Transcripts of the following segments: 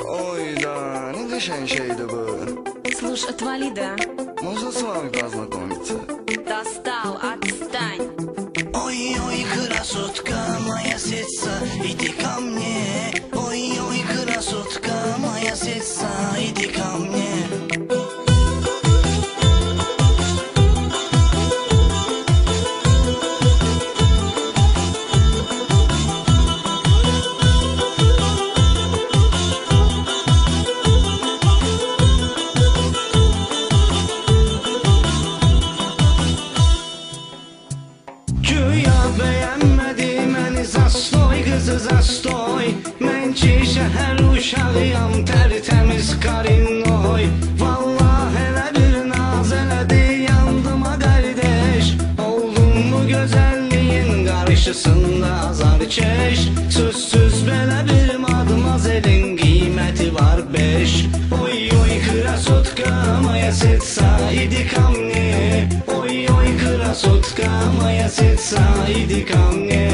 Ой, да, не qəşəng şeydir bu. Слушай, отвали, да? Можно с вами познакомиться? Достал, отстань. Ой-ой, красотка моя сестра, иди ко мне. Ой-ой, красотка моя сестра, иди ко мне. Zastoy, mən ki şəhər uşağıyam, tərtəmiz qarinoy. Vallahi elə bir naz elədi yandıma qardeş. Oldum bu gözəlliyin qarşısında azarkeş. Sözsüz belə bir madmazelin qiyməti var 5. Oy oy krasotka moya setsa, idi ко мне. Oy oy krasotka moya setsa, idi ко мне.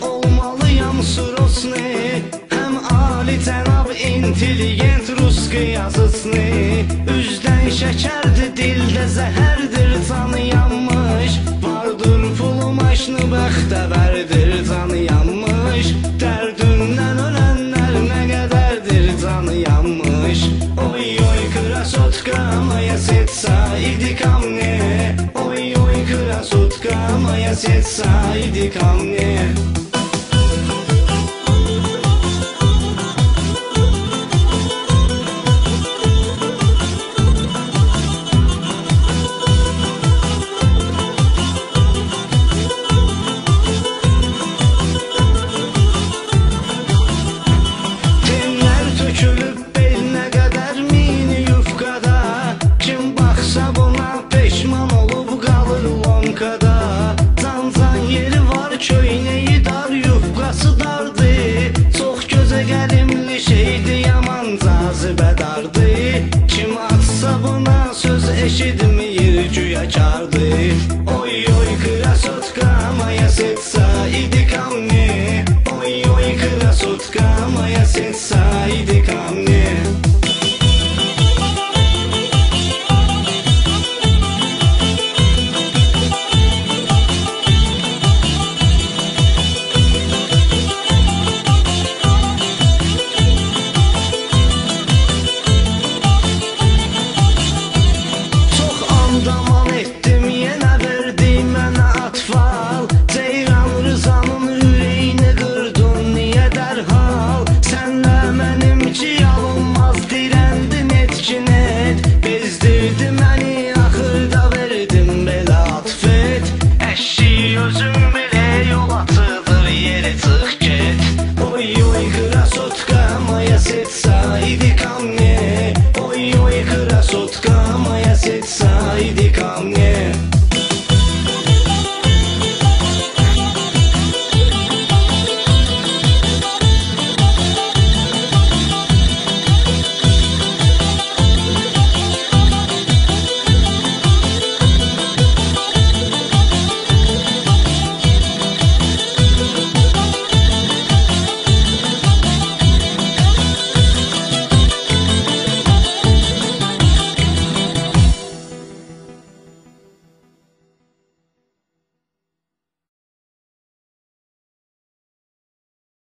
Olmalıyam surosni, həm ali cənab intelligent ruski yazısni. Üzdən şəkərdir, dildə zəhərdir, canı yanmış. Vardır pulu maşını, bəxtəvərdir, canı yanmış. Dərdündən ölənlər nə qədərdir, canı yanmış. Oy oy krasotka moya setsa, idi ко мне. Oy oy krasotka moya setsa, idi ко мне. Köynəyi dar, yufqası dardı. Çox gözə gəlimli şeydi, yaman cazibə dardı. Kim atsa buna söz eşitmə.